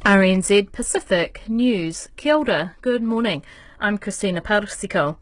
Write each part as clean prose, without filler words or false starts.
RNZ Pacific News. Kia ora, good morning. I'm Christina Parsiko.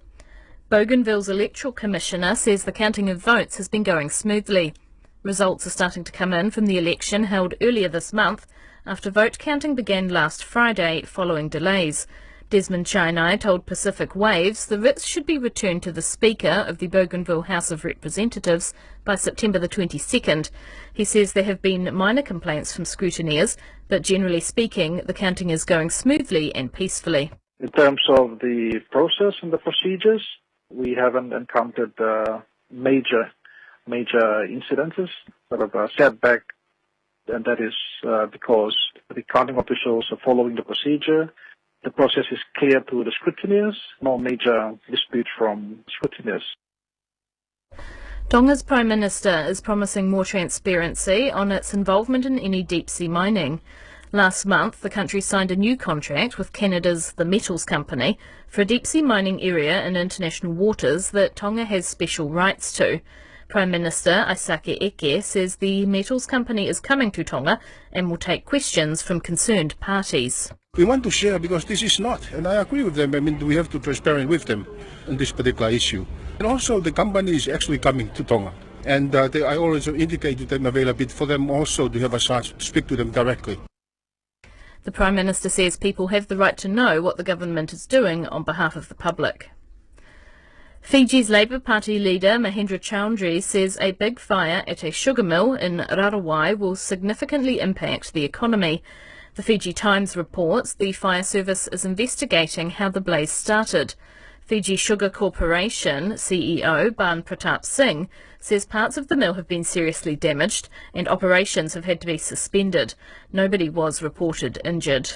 Bougainville's electoral commissioner says the counting of votes has been going smoothly. Results are starting to come in from the election held earlier this month after vote counting began last Friday following delays. Desmond Chainai told Pacific Waves the writs should be returned to the Speaker of the Bougainville House of Representatives by September the 22nd. He says there have been minor complaints from scrutineers, but generally speaking, the counting is going smoothly and peacefully. In terms of the process and the procedures, we haven't encountered major incidences, sort of a setback, and that is because the counting officials are following the procedure. The process is clear to the scrutineers, no major dispute from scrutineers. Tonga's Prime Minister is promising more transparency on its involvement in any deep-sea mining. Last month, the country signed a new contract with Canada's The Metals Company for a deep-sea mining area in international waters that Tonga has special rights to. Prime Minister Rangitaiki says the Metals Company is coming to Tonga and will take questions from concerned parties. We want to share because this is not, and I agree with them. I mean, we have to be transparent with them on this particular issue. And also, the company is actually coming to Tonga. And I always indicate to them availability for them also to have a chance to speak to them directly. The Prime Minister says people have the right to know what the government is doing on behalf of the public. Fiji's Labour Party leader Mahendra Chaudhry says a big fire at a sugar mill in Rarawai will significantly impact the economy. The Fiji Times reports the fire service is investigating how the blaze started. Fiji Sugar Corporation CEO Ban Pratap Singh says parts of the mill have been seriously damaged and operations have had to be suspended. Nobody was reported injured.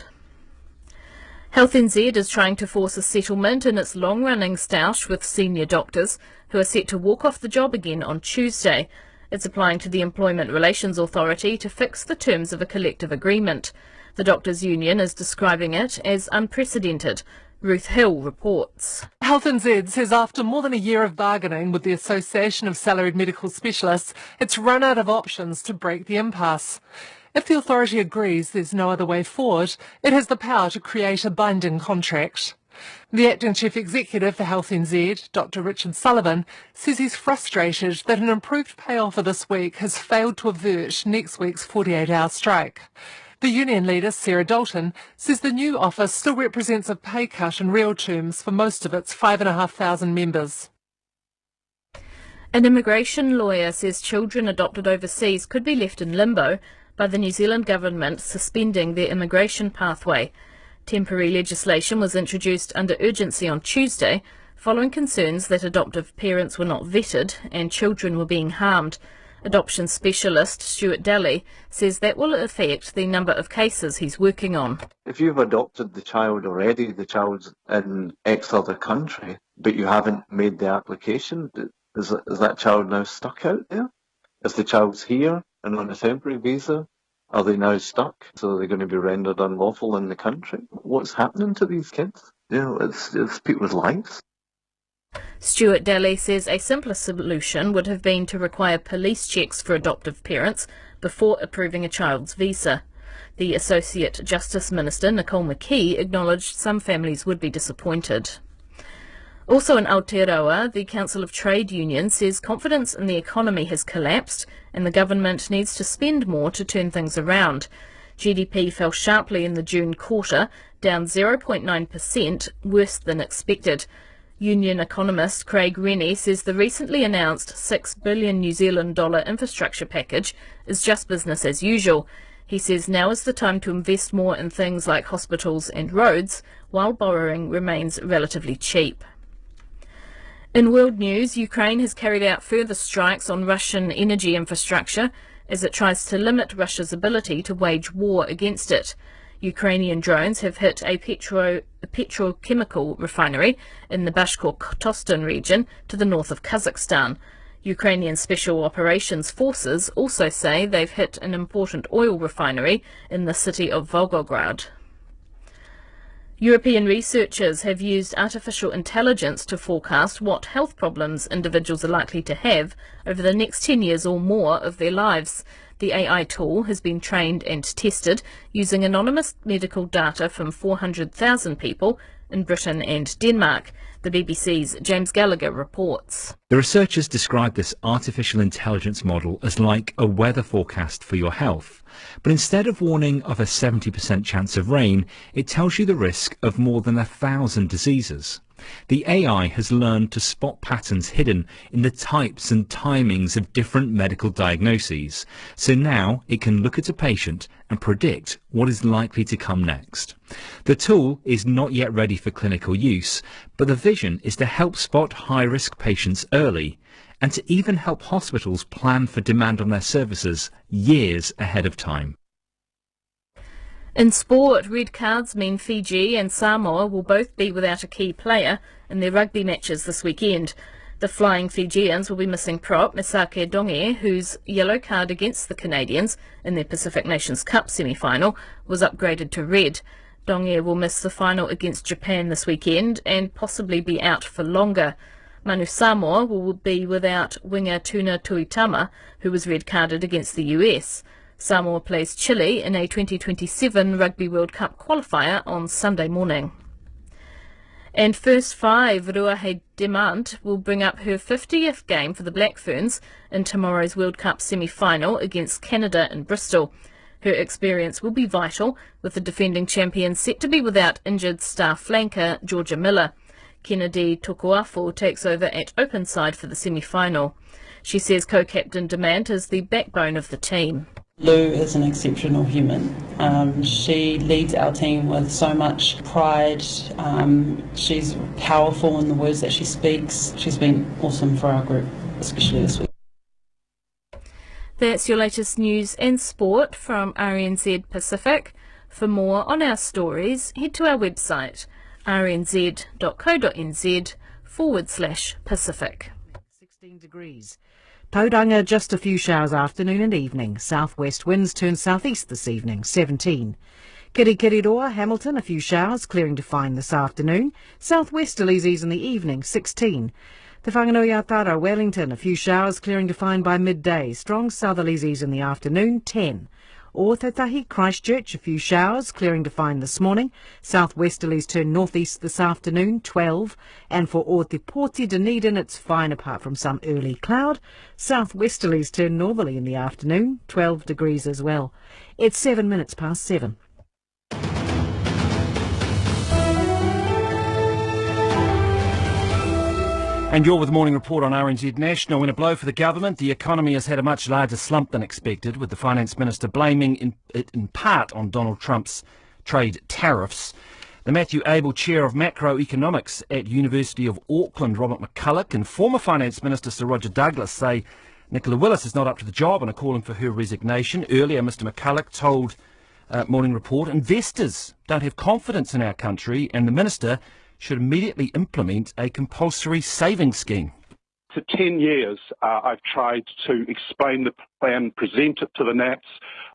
RNZ is trying to force a settlement in its long-running stoush with senior doctors who are set to walk off the job again on Tuesday. It's applying to the Employment Relations Authority to fix the terms of a collective agreement. The Doctors' Union is describing it as unprecedented. Ruth Hill reports. RNZ says after more than a year of bargaining with the Association of Salaried Medical Specialists, it's run out of options to break the impasse. If the authority agrees there's no other way forward, it has the power to create a binding contract. The acting chief executive for RNZ, Dr. Richard Sullivan, says he's frustrated that an improved pay offer this week has failed to avert next week's 48-hour strike. The union leader, Sarah Dalton, says the new offer still represents a pay cut in real terms for most of its 5,500 members. An immigration lawyer says children adopted overseas could be left in limbo by the New Zealand government suspending their immigration pathway. Temporary legislation was introduced under urgency on Tuesday, following concerns that adoptive parents were not vetted and children were being harmed. Adoption specialist Stuart Daly says that will affect the number of cases he's working on. If you've adopted the child already, the child's in X other country, but you haven't made the application, is that child now stuck out there? If the child's here and on a temporary visa, are they now stuck? So they're going to be rendered unlawful in the country? What's happening to these kids? You know, it's people's lives. Stuart Daly says a simpler solution would have been to require police checks for adoptive parents before approving a child's visa. The Associate Justice Minister, Nicole McKee, acknowledged some families would be disappointed. Also in Aotearoa, the Council of Trade Unions says confidence in the economy has collapsed and the government needs to spend more to turn things around. GDP fell sharply in the June quarter, down 0.9%, worse than expected. Union economist Craig Rennie says the recently announced $6 billion New Zealand dollar infrastructure package is just business as usual. He says now is the time to invest more in things like hospitals and roads, while borrowing remains relatively cheap. In world news, Ukraine has carried out further strikes on Russian energy infrastructure as it tries to limit Russia's ability to wage war against it. Ukrainian drones have hit a petrochemical refinery in the Bashkortostan region to the north of Kazakhstan. Ukrainian Special Operations Forces also say they've hit an important oil refinery in the city of Volgograd. European researchers have used artificial intelligence to forecast what health problems individuals are likely to have over the next 10 years or more of their lives. The AI tool has been trained and tested using anonymous medical data from 400,000 people in Britain and Denmark. The BBC's James Gallagher reports. The researchers describe this artificial intelligence model as like a weather forecast for your health. But instead of warning of a 70% chance of rain, it tells you the risk of more than 1,000 diseases. The AI has learned to spot patterns hidden in the types and timings of different medical diagnoses. So now it can look at a patient and predict what is likely to come next. The tool is not yet ready for clinical use, but the vision is to help spot high-risk patients early and to even help hospitals plan for demand on their services years ahead of time. In sport, red cards mean Fiji and Samoa will both be without a key player in their rugby matches this weekend. The Flying Fijians will be missing prop Misake Donge, whose yellow card against the Canadians in their Pacific Nations Cup semi-final was upgraded to red. Donge will miss the final against Japan this weekend and possibly be out for longer. Manu Samoa will be without winger Tuna Tuitama, who was red-carded against the US. Samoa plays Chile in a 2027 Rugby World Cup qualifier on Sunday morning. And first five, Ruahe Demant will bring up her 50th game for the Black Ferns in tomorrow's World Cup semi-final against Canada in Bristol. Her experience will be vital, with the defending champion set to be without injured star flanker Georgia Miller. Kennedy Tokuafo takes over at open side for the semi-final. She says co-captain Demant is the backbone of the team. Lou is an exceptional human. She leads our team with so much pride. She's powerful in the words that she speaks. She's been awesome for our group, especially this week. That's your latest news and sport from RNZ Pacific. For more on our stories, head to our website rnz.co.nz/Pacific. 16 degrees. Tauranga, just a few showers afternoon and evening. Southwest winds turn southeast this evening, 17. Kirikiriroa, Hamilton, a few showers, clearing to fine this afternoon. Southwesterlies ease in the evening, 16. Te Whanganui-a-Tara, Wellington, a few showers, clearing to fine by midday. Strong southerlies ease in the afternoon, 10. O Tautahi, Christchurch, a few showers, clearing to fine this morning. Southwesterlies turn northeast this afternoon, 12. And for O Te Poti, Dunedin, it's fine apart from some early cloud. Southwesterlies turn northerly in the afternoon, 12 degrees as well. It's 7 minutes past 7. And you're with the Morning Report on RNZ National. In a blow for the government, the economy has had a much larger slump than expected, with the Finance Minister blaming it in part on Donald Trump's trade tariffs. The Matthew Abel Chair of Macroeconomics at University of Auckland, Robert McCulloch, and former Finance Minister Sir Roger Douglas say Nicola Willis is not up to the job and are calling for her resignation. Earlier, Mr McCulloch told Morning Report, investors don't have confidence in our country and the Minister should immediately implement a compulsory savings scheme. For 10 years, I've tried to explain the plan, present it to the NAPs.